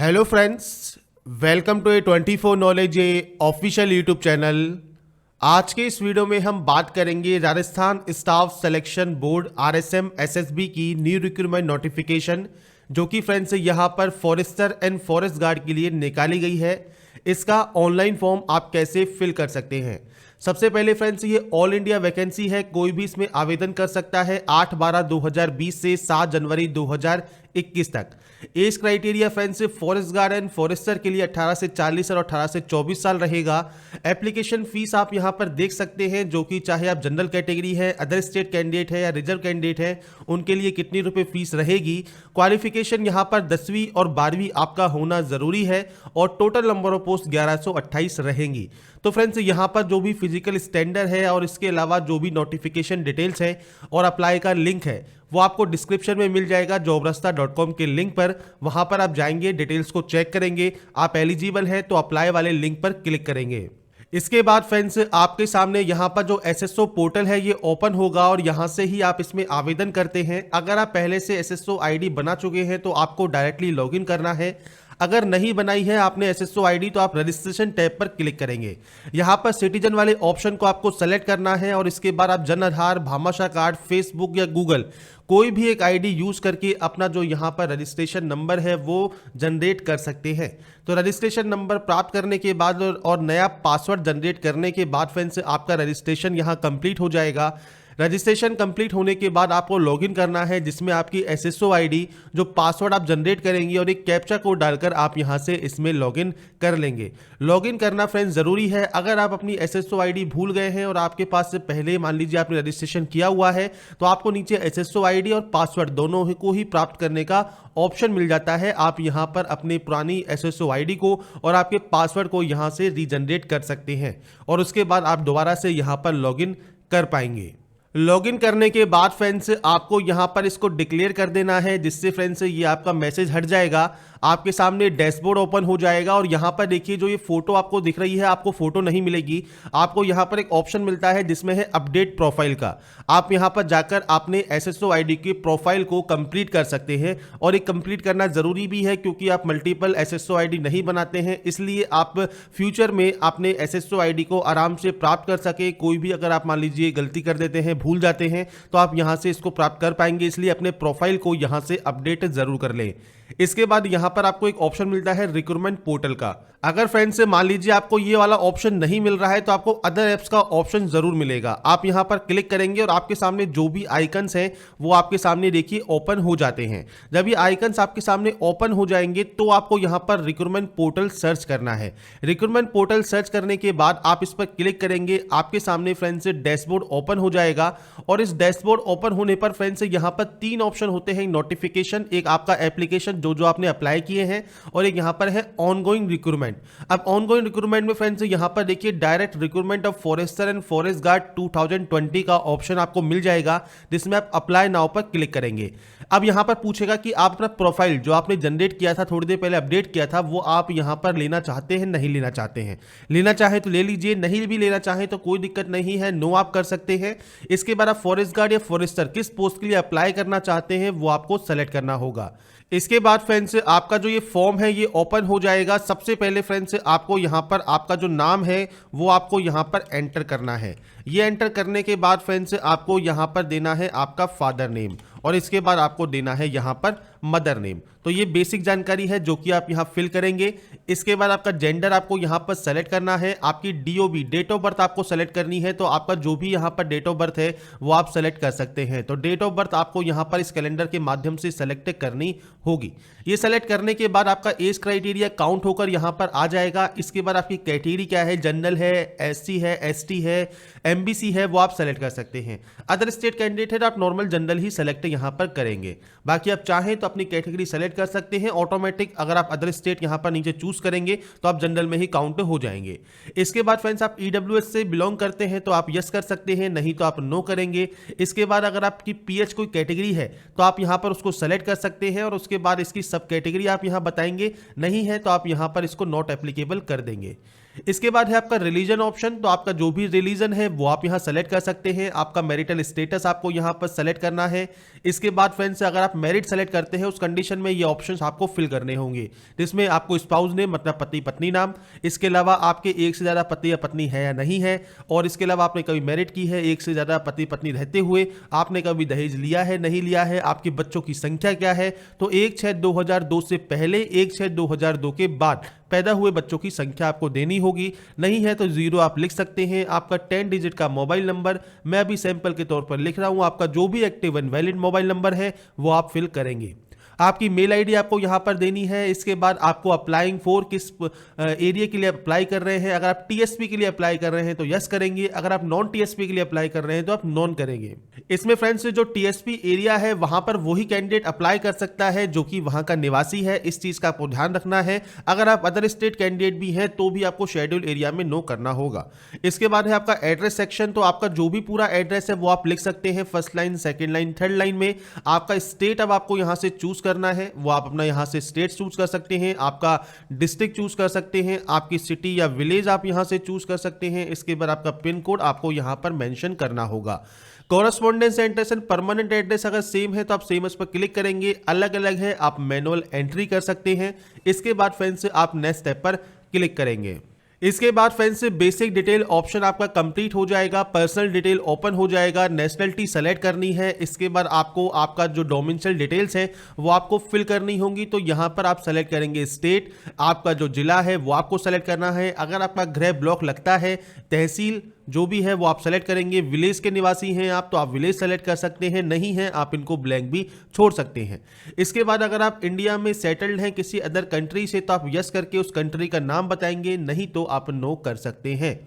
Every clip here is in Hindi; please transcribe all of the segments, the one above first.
Hello friends, welcome to A24 knowledge official YouTube channel. आज के इस वीडियो में हम बात करेंगे Rajasthan staff selection board RSM SSB की न्यू रिक्रूटमेंट नोटिफिकेशन, जो कि फ्रेंड्स यहाँ पर फॉरेस्टर एंड फॉरेस्ट गार्ड के लिए निकाली गई है। इसका ऑनलाइन फॉर्म आप कैसे फिल कर सकते हैं। सबसे पहले फ्रेंड्स, ये ऑल इंडिया वैकेंसी है, कोई भी इसमें आवेदन कर सकता है 8/12/2020 से 7 जनवरी 2021 तक। Age criteria friends forest guard and forester के लिए 18 से 40 और 18 से 24 साल रहेगा। एप्लीकेशन फीस आप यहां पर देख सकते हैं, जो कि चाहे आप जनरल कैटेगरी है, अदर स्टेट कैंडिडेट है या रिजर्व कैंडिडेट है, उनके लिए कितनी रुपए फीस रहेगी। क्वालिफिकेशन यहां पर 10वीं और 12वीं आपका होना जरूरी है और टोटल नंबर ऑफ पोस्ट 1128 रहेंगी। तो फ्रेंड्स, यहां पर जो भी फिजिकल स्टैंडर्ड है और इसके अलावा जो भी नोटिफिकेशन डिटेल्स है और अप्लाई का लिंक है, वो आपको डिस्क्रिप्शन में मिल जाएगा jobrasta.com के लिंक पर। वहां पर आप जाएंगे, डिटेल्स को चेक करेंगे, आप एलिजिबल है तो अप्लाई वाले लिंक पर क्लिक करेंगे। इसके बाद फ्रेंड्स, आपके सामने यहाँ पर जो SSO पोर्टल है ये ओपन होगा और यहाँ से ही आप इसमें आवेदन करते हैं। अगर आप पहले से SSO ID बना चुके हैं तो आपको डायरेक्टली लॉगिन करना है। अगर नहीं बनाई है आपने SSO ID तो आप रजिस्ट्रेशन टैब पर क्लिक करेंगे। यहाँ पर सिटीजन वाले ऑप्शन को आपको सेलेक्ट करना है और इसके बाद आप जन आधार, भामाशाह कार्ड, फेसबुक या गूगल कोई भी एक आईडी यूज करके अपना जो यहाँ पर रजिस्ट्रेशन नंबर है वो जनरेट कर सकते हैं। तो रजिस्ट्रेशन नंबर प्राप्त करने के बाद और नया पासवर्ड जनरेट करने के बाद फ्रेंड्स आपका रजिस्ट्रेशन यहाँ कंप्लीट हो जाएगा। रजिस्ट्रेशन कंप्लीट होने के बाद आपको लॉगिन करना है, जिसमें आपकी SSO ID, जो पासवर्ड आप जनरेट करेंगे और एक कैप्चा कोड डालकर आप यहां से इसमें लॉगिन कर लेंगे। लॉगिन करना फ्रेंड्स जरूरी है। अगर आप अपनी SSO ID भूल गए हैं और आपके पास से पहले मान लीजिए आपने रजिस्ट्रेशन किया हुआ है, तो आपको नीचे SSO ID और पासवर्ड दोनों को ही प्राप्त करने का ऑप्शन मिल जाता है। आप यहां पर अपनी पुरानी SSO ID को और आपके पासवर्ड को यहां से रीजनरेट कर सकते हैं और उसके बाद आप दोबारा से यहां पर लॉगिन कर पाएंगे। लॉगिन करने के बाद फ्रेंड्स आपको यहां पर इसको डिक्लेयर कर देना है, जिससे फ्रेंड्स ये आपका मैसेज हट जाएगा। आपके सामने डैशबोर्ड ओपन हो जाएगा और यहां पर देखिए जो ये फोटो आपको दिख रही है, आपको फोटो नहीं मिलेगी। आपको यहां पर एक ऑप्शन मिलता है जिसमें है अपडेट प्रोफाइल का। आप यहां पर जाकर अपने SSO ID की प्रोफाइल को कंप्लीट कर सकते हैं और एक कंप्लीट करना जरूरी भी है, क्योंकि आप मल्टीपल SSO ID नहीं बनाते हैं। इसलिए आप फ्यूचर में अपने SSO ID को आराम से प्राप्त कर सके। कोई भी अगर आप मान लीजिए गलती कर देते हैं, भूल जाते हैं, तो आप यहां से इसको प्राप्त कर पाएंगे। इसलिए अपने प्रोफाइल को यहां से अपडेट जरूर कर लें। इसके बाद यहां पर आपको एक ऑप्शन मिलता है रिक्रूटमेंट पोर्टल का। अगर फ्रेंड्स मान लीजिए आपको ये वाला ऑप्शन नहीं मिल रहा है तो आपको अदर एप्स का ऑप्शन जरूर मिलेगा। आप यहां पर क्लिक करेंगे और आपके सामने जो भी आइकन्स हैं वो आपके सामने देखिए ओपन हो जाते हैं। जब ये आइकन्स आपके सामने ओपन हो जाएंगे तो आपको यहां पर रिक्रूटमेंट पोर्टल सर्च करना है। रिक्रूटमेंट पोर्टल सर्च करने के बाद आप इस पर क्लिक करेंगे, आपके सामने फ्रेंड्स डैशबोर्ड ओपन हो जाएगा और इस डैशबोर्ड ओपन होने पर फ्रेंड्स यहां पर 3 ऑप्शन होते हैं। नोटिफिकेशन, एक आपका एप्लीकेशन जो आपने अप्लाई किए हैं, और एक यहां पर है ऑनगोइंग रिक्रूटमेंट। अब ऑनगोइंग रिक्रूटमेंट में फ्रेंड्स यहां पर देखिए direct recruitment of forester and forest guard 2020 का ऑप्शन आपको मिल जाएगा, जिसमें आप अप्लाई नाउ पर क्लिक करेंगे। अब यहां पर पूछेगा कि आप अपना प्रोफाइल जो आपने जनरेट किया था, थोड़ी देर पहले अपडेट किया था, वो आप यहां पर लेना चाहते हैं, नहीं लेना चाहते हैं। लेना चाहे तो ले लीजिए, नहीं भी लेना चाहे तो कोई दिक्कत नहीं है, नो आप कर सकते हैं। इसके बाद आप फॉरेस्ट गार्ड या फॉरेस्टर किस पोस्ट के लिए अप्लाई करना चाहते हैं वो आपको सेलेक्ट करना होगा। इसके बाद फ्रेंड्स आपका जो ये फॉर्म है ये ओपन हो जाएगा। सबसे पहले फ्रेंड्स आपको यहां पर आपका जो नाम है वो आपको यहां पर एंटर करना है। ये एंटर करने के बाद फ्रेंड्स आपको यहां पर देना है आपका फादर नेम और इसके बाद आपको देना है यहां पर मदर नेम। तो ये बेसिक जानकारी है जो कि आप यहां फिल करेंगे। इसके बाद आपका जेंडर आपको यहां पर सेलेक्ट करना है। आपकी DOB, डेट ऑफ बर्थ आपको सेलेक्ट करनी है, तो आपका जो भी यहां पर डेट ऑफ बर्थ है वो आप सेलेक्ट कर सकते हैं। तो डेट ऑफ बर्थ आपको यहां पर इस कैलेंडर के माध्यम से सेलेक्ट करनी होगी। ये सेलेक्ट करने के बाद आपका एज क्राइटेरिया काउंट होकर यहां पर आ जाएगा। इसके बाद आपकी कैटेगरी क्या है, जनरल है, SC है, ST है, MBC है, वो आप सेलेक्ट कर सकते हैं। अदर स्टेट कैंडिडेट है तो आप नॉर्मल जनरल ही सेलेक्ट यहां पर करेंगे। बाकी आप चाहें तो अपनी कैटेगरी सेलेक्ट कर सकते हैं ऑटोमेटिक। अगर आप अदर स्टेट यहां पर नीचे चूज करेंगे तो आप जनरल में ही काउंट हो जाएंगे। इसके बाद फ्रेंड्स आप EWS से बिलोंग करते हैं तो आप यस कर सकते हैं, नहीं तो आप नो करेंगे। इसके बाद अगर आपकी PH कोई कैटेगरी है तो आप यहां पर उसको सेलेक्ट कर सकते हैं और उसके बाद इसकी सब कैटेगरी आप यहां बताएंगे, नहीं है तो आप यहां पर इसको नॉट एप्लीकेबल कर देंगे। इसके बाद है आपका रिलीजन ऑप्शन। तो आपका जो भी रिलीजन है वो आप यहाँ सेलेक्ट कर सकते हैं। आपका मैरिटल स्टेटस आपको यहाँ पर सेलेक्ट करना है। इसके बाद फ्रेंड्स अगर आप मैरिड सेलेक्ट करते हैं उस कंडीशन में ये ऑप्शंस आपको फिल करने होंगे, जिसमें आपको स्पाउस नेम मतलब पति पत्नी नाम, इसके अलावा आपके एक से ज़्यादा पति या पत्नी है या नहीं है, और इसके अलावा आपने कभी मैरिड की है एक से ज़्यादा पति पत्नी रहते हुए, आपने कभी दहेज लिया है नहीं लिया है, आपके बच्चों की संख्या क्या है। तो 1/6/2002 से पहले 1/6/2002 के बाद पैदा हुए बच्चों की संख्या आपको देनी होगी। नहीं है तो 0 आप लिख सकते हैं। आपका 10 डिजिट का मोबाइल नंबर, मैं अभी सैंपल के तौर पर लिख रहा हूं, आपका जो भी active and valid mobile number है वो आप फिल करेंगे। आपकी मेल आईडी आपको यहां पर देनी है। इसके बाद आपको अप्लाइंग फॉर किस एरिया के लिए अप्लाई कर रहे हैं। अगर आप टीएसपी के लिए अप्लाई कर रहे हैं तो यस करेंगे, अगर आप नॉन टीएसपी के लिए अप्लाई कर रहे हैं तो आप नॉन करेंगे। इसमें फ्रेंड्स जो टीएसपी एरिया है वहां पर वही कैंडिडेट अप्लाई कर सकता है जो कि वहां का निवासी है। इस चीज का आपको ध्यान रखना है। अगर आप अदर स्टेट कैंडिडेट भी हैं तो भी आपको शेड्यूल एरिया में नो करना होगा। इसके बाद है आपका एड्रेस सेक्शन। तो आपका जो भी पूरा एड्रेस है वो आप लिख सकते हैं first line, second line, third line में। आपका स्टेट अब आपको यहां से चूज करना है, वो आप अपना यहां से स्टेट चूज कर सकते हैं। आपका डिस्ट्रिक्ट चूज कर सकते हैं, आपकी सिटी या विलेज आप यहां से चूज कर सकते हैं। इसके बाद आपका पिन कोड आपको यहां पर मेंशन करना होगा। Correspondence address and permanent address अगर सेम है तो आप सेम उस पर क्लिक करेंगे, अलग अलग है आप मैनुअल एंट्री कर सकते हैं। इसके बाद फ्रेंड्स आप नेक्स्ट स्टेप पर क्लिक करेंगे। इसके बाद फ्रेंड्स बेसिक डिटेल ऑप्शन आपका कंप्लीट हो जाएगा, पर्सनल डिटेल ओपन हो जाएगा, नेशनलिटी सेलेक्ट करनी है। इसके बाद आपको आपका जो डोमिसाइल डिटेल्स है वो आपको फिल करनी होंगी। तो यहां पर आप सेलेक्ट करेंगे स्टेट, आपका जो जिला है वो आपको सेलेक्ट करना है। अगर आपका गृह ब्लॉक लगता है, तहसील जो भी है वो आप सेलेक्ट करेंगे। विलेज के निवासी हैं आप तो आप विलेज सेलेक्ट कर सकते हैं, नहीं है आप इनको ब्लैंक भी छोड़ सकते हैं। इसके बाद अगर आप इंडिया में सेटल्ड हैं किसी अदर कंट्री से तो आप यस करके उस कंट्री का नाम बताएंगे, नहीं तो आप नो कर सकते हैं।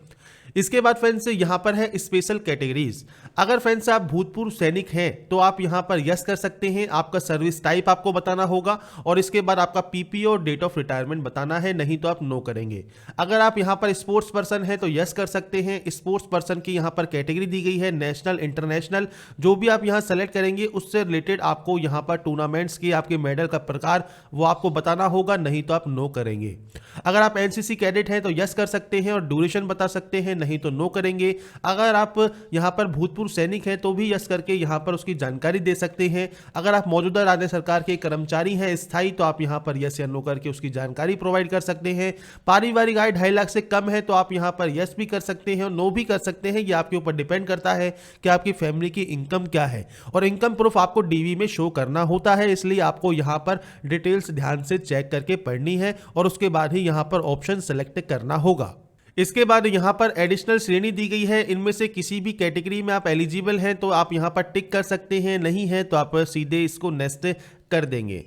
इसके बाद फ्रेंड्स यहां पर है स्पेशल कैटेगरीज। अगर फ्रेंड्स आप भूतपूर्व सैनिक हैं तो आप यहां पर यस कर सकते हैं, आपका सर्विस टाइप आपको बताना होगा और इसके बाद आपका पीपी और डेट ऑफ रिटायरमेंट बताना है, नहीं तो आप नो करेंगे। अगर आप यहां पर स्पोर्ट्स पर्सन हैं तो यस कर सकते हैं। स्पोर्ट्स पर्सन की यहां पर कैटेगरी दी गई है नेशनल, इंटरनेशनल, जो भी आप यहां सेलेक्ट करेंगे उससे रिलेटेड आपको यहां पर टूर्नामेंट्स की आपके मेडल का प्रकार वो आपको बताना होगा, नहीं तो आप नो करेंगे। अगर आप एनसीसी कैडेट हैं तो यस कर सकते हैं और ड्यूरेशन बता सकते हैं, नहीं तो नो करेंगे। अगर आप यहां पर भूतपूर्व सैनिक हैं तो भी यस करके यहां पर उसकी जानकारी दे सकते हैं। अगर आप मौजूदा राज्य सरकार के कर्मचारी हैं स्थायी तो आप यहां पर यस या नो करके उसकी जानकारी प्रोवाइड कर सकते हैं। पारिवारिक आय 2.5 लाख से कम है तो आप यहां पर यस भी कर सकते हैं और नो भी कर सकते हैं। यह आपके ऊपर डिपेंड करता है कि आपकी फैमिली की इनकम क्या है और इनकम प्रूफ आपको डीवी में शो करना होता है, इसलिए आपको यहां पर डिटेल्स ध्यान से चेक करके पढ़नी है और उसके बाद ही यहां पर ऑप्शन सेलेक्ट करना होगा। इसके बाद यहां पर एडिशनल श्रेणी दी गई है, इनमें से किसी भी कैटेगरी में आप एलिजिबल हैं तो आप यहां पर टिक कर सकते हैं, नहीं है तो आप सीधे इसको नेक्स्ट कर देंगे।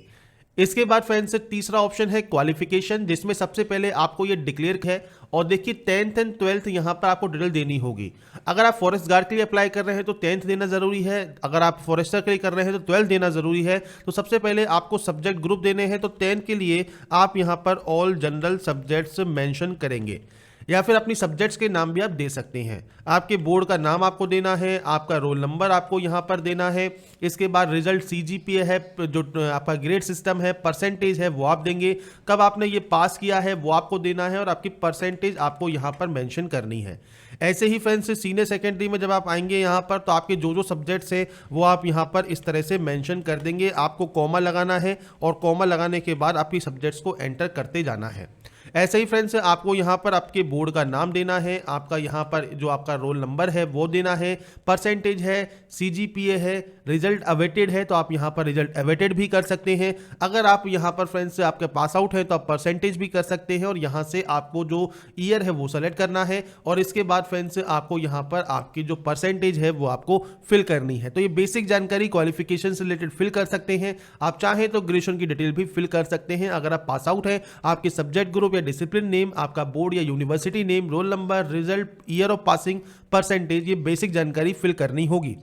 इसके बाद फ्रेंड्स तीसरा ऑप्शन है क्वालिफिकेशन, जिसमें सबसे पहले आपको ये डिक्लेयर है और देखिए 10th एंड 12th यहां पर आपको डिटेल देनी होगी। अगर आप फॉरेस्ट गार्ड के लिए अप्लाई कर रहे हैं तो 10th देना जरूरी है, अगर आप फॉरेस्टर के लिए कर रहे हैं तो 12th देना जरूरी है। तो सबसे पहले आपको सब्जेक्ट ग्रुप देने हैं, तो 10th के लिए आप यहां पर ऑल जनरल सब्जेक्ट्स मेंशन करेंगे या फिर अपनी सब्जेक्ट्स के नाम भी आप दे सकते हैं। आपके बोर्ड का नाम आपको देना है, आपका रोल नंबर आपको यहां पर देना है। इसके बाद रिजल्ट सीजीपीए है, जो आपका ग्रेड सिस्टम है, परसेंटेज है वो आप देंगे, कब आपने ये पास किया है वो आपको देना है और आपकी परसेंटेज आपको यहां पर मेंशन करनी है। ऐसे ही फ्रेंड्स सीनियर सेकेंडरी में जब आप आएंगे यहां पर तो आपके जो जो सब्जेक्ट्स है वो आप यहां पर इस तरह से मेंशन कर देंगे। आपको कॉमा लगाना है और कॉमा लगाने के बाद आपकी सब्जेक्ट्स को एंटर करते जाना है। ऐसे ही फ्रेंड्स आपको यहाँ पर आपके बोर्ड का नाम देना है, आपका यहाँ पर जो आपका रोल नंबर है वो देना है, परसेंटेज है, सीजीपीए है, रिजल्ट अवेटेड है तो आप यहाँ पर रिजल्ट अवेटेड भी कर सकते हैं। अगर आप यहाँ पर फ्रेंड्स आपके पास आउट है तो आप परसेंटेज भी कर सकते हैं और यहाँ से आपको जो ईयर है वो सेलेक्ट करना है और इसके बाद फ्रेंड्स आपको यहाँ पर आपकी जो परसेंटेज है वो आपको फिल करनी है। तो ये बेसिक जानकारी क्वालिफिकेशन से रिलेटेड फिल कर सकते हैं। आप चाहें तो ग्रेजुएशन की डिटेल भी फिल कर सकते हैं। अगर आप पास आउट है, आपके सब्जेक्ट ग्रुप डिसिप्लिन नेम, आपका बोर्ड या university name, roll number, result, year of passing, percentage, ये बेसिक जानकारी फिल करनी होगी।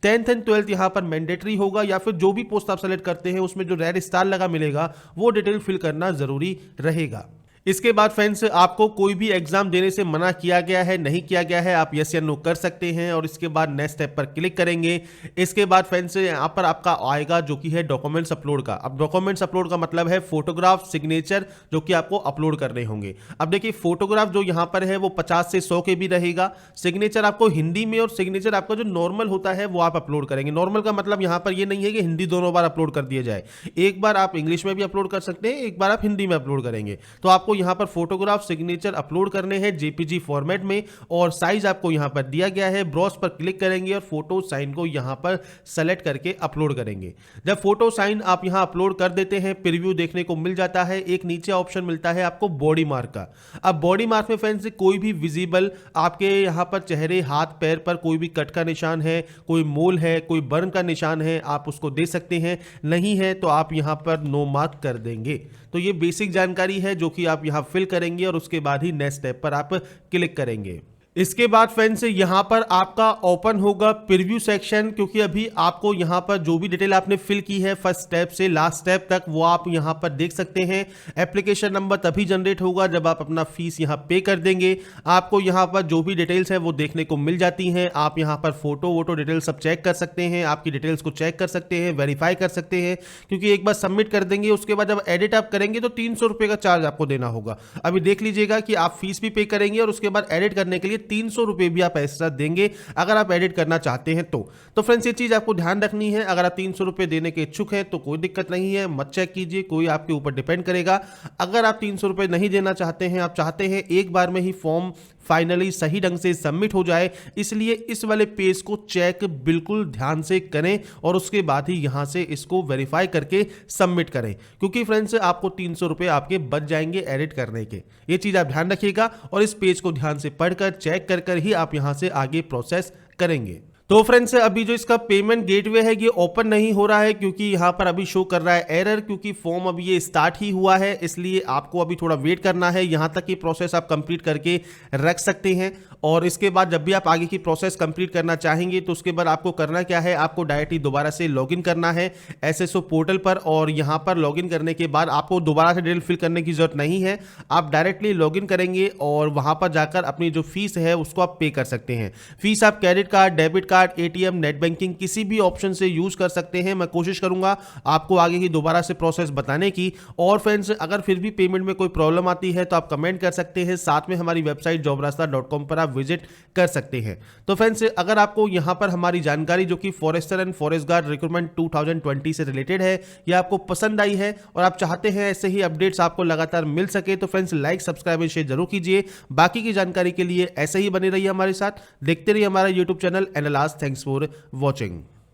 10th एंड 12th यहां पर मैंडेटरी होगा या फिर जो भी पोस्ट आप सेलेक्ट करते हैं उसमें जो रेड स्टार लगा मिलेगा वो डिटेल फिल करना जरूरी रहेगा। इसके बाद फ्रेंड्स आपको कोई भी एग्जाम देने से मना किया गया है, नहीं किया गया है, आप यस या नो कर सकते हैं और इसके बाद नेक्स्ट स्टेप पर क्लिक करेंगे। इसके बाद फ्रेंड्स यहाँ पर आपका आएगा जो कि है डॉक्यूमेंट्स अपलोड का। अब डॉक्यूमेंट्स अपलोड का मतलब है फोटोग्राफ, सिग्नेचर जो कि आपको अपलोड करने होंगे। अब देखिए फोटोग्राफ जो यहाँ पर है वो 50 से 100 के भी रहेगा। सिग्नेचर आपको हिंदी में और सिग्नेचर आपका जो नॉर्मल होता है वो आप अपलोड करेंगे। नॉर्मल का मतलब यहाँ पर ये नहीं है कि हिंदी दोनों बार अपलोड कर दिया जाए, एक बार आप इंग्लिश में भी अपलोड कर सकते हैं, एक बार आप हिंदी में अपलोड करेंगे। तो आपको यहाँ पर फोटोग्राफ, सिग्नेचर अपलोड करने हैं जेपीजी फॉर्मेट में और साइज आपको यहाँ पर दिया गया है। ब्रॉस पर क्लिक करेंगे और फोटो साइन को यहाँ पर सेलेक्ट करके अपलोड करेंगे। जब फोटो साइन आप यहाँ अपलोड कर देते हैं, प्रीव्यू देखने को मिल जाता है। एक नीचे ऑप्शन मिलता है आपको बॉडी मार्क का। अब बॉडी मार्क में फ्रेंड्स कोई भी विजिबल आपके यहाँ पर चेहरे, हाथ, पैर पर कोई भी कट का निशान है, कोई मोल है, कोई बर्न का निशान है, आप उसको दे सकते हैं। नहीं है तो आप यहाँ पर नो मार्क कर देंगे। तो ये बेसिक जानकारी है जो कि आप यहाँ फिल करेंगे और उसके बाद ही नेक्स्ट स्टेप पर आप क्लिक करेंगे। इसके बाद फ्रेंड्स यहाँ पर आपका ओपन होगा प्रीव्यू सेक्शन, क्योंकि अभी आपको यहाँ पर जो भी डिटेल आपने फिल की है फर्स्ट स्टेप से लास्ट स्टेप तक वो आप यहाँ पर देख सकते हैं। एप्लीकेशन नंबर तभी जनरेट होगा जब आप अपना फीस यहाँ पे कर देंगे। आपको यहाँ पर जो भी डिटेल्स है वो देखने को मिल जाती हैं। आप यहाँ पर फोटो वोटो डिटेल सब चेक कर सकते हैं, आपकी डिटेल्स को चेक कर सकते हैं, वेरीफाई कर सकते हैं, क्योंकि एक बार सबमिट कर देंगे उसके बाद जब एडिट आप करेंगे तो 300 रुपये का चार्ज आपको देना होगा। अभी देख लीजिएगा कि आप फीस भी पे करेंगे और उसके बाद एडिट करने के लिए 300 रुपए भी आप एक्स्ट्रा देंगे अगर आप एडिट करना चाहते हैं तो फ्रेंड्स ये चीज आपको ध्यान रखनी है। अगर आप 300 रुपए देने के इच्छुक हैं तो कोई दिक्कत नहीं है, मत चेक कीजिए, कोई आपके ऊपर डिपेंड करेगा। अगर आप 300 रुपए नहीं देना चाहते हैं, आप चाहते हैं एक बार में ही फॉर्म फाइनली सही ढंग से सबमिट हो जाए, इसलिए इस वाले पेज को चेक बिल्कुल ध्यान से करें और उसके बाद ही यहां से इसको वेरीफाई करके सबमिट करें, क्योंकि फ्रेंड्स आपको 300 रुपए आपके बच जाएंगे एडिट करने के। ये चीज आप ध्यान रखिएगा और इस पेज को ध्यान से पढ़कर चेक कर ही आप यहां से आगे प्रोसेस करेंगे। तो फ्रेंड्स अभी जो इसका पेमेंट गेटवे है ये ओपन नहीं हो रहा है, क्योंकि यहाँ पर अभी शो कर रहा है एरर, क्योंकि फॉर्म अभी ये स्टार्ट ही हुआ है, इसलिए आपको अभी थोड़ा वेट करना है। यहाँ तक की प्रोसेस आप कंप्लीट करके रख सकते हैं और इसके बाद जब भी आप आगे की प्रोसेस कंप्लीट करना चाहेंगे तो उसके बाद आपको करना क्या है, आपको डायरेक्टली दोबारा से लॉगिन करना है एसएसओ पोर्टल पर और यहाँ पर लॉगिन करने के बाद आपको दोबारा से डिटेल फिल करने की जरूरत नहीं है। आप डायरेक्टली लॉगिन करेंगे और वहाँ पर जाकर अपनी जो फीस है उसको आप पे कर सकते हैं। फीस आप credit card, debit card, ATM, net banking किसी भी ऑप्शन से यूज कर सकते हैं। मैं कोशिश करूंगा आपको आगे की दोबारा से प्रोसेस बताने की। और फ्रेंड्स अगर फिर भी पेमेंट में कोई प्रॉब्लम आती है तो आप कमेंट कर सकते हैं, साथ में हमारी वेबसाइट jobrasta.com पर आप विजिट कर सकते हैं। तो फ्रेंड्स अगर आपको यहां पर हमारी जानकारी जो कि forester and forest guard recruitment 2020 से रिलेटेड है या आपको पसंद आई है और आप चाहते हैं ऐसे ही अपडेट्स आपको लगातार मिल सके तो friends like, subscribe and share जरूर कीजिए। बाकी की जानकारी के लिए ऐसे ही बने रहिए हमारे साथ, देखते रहिए हमारा YouTube channel and last thanks for watching.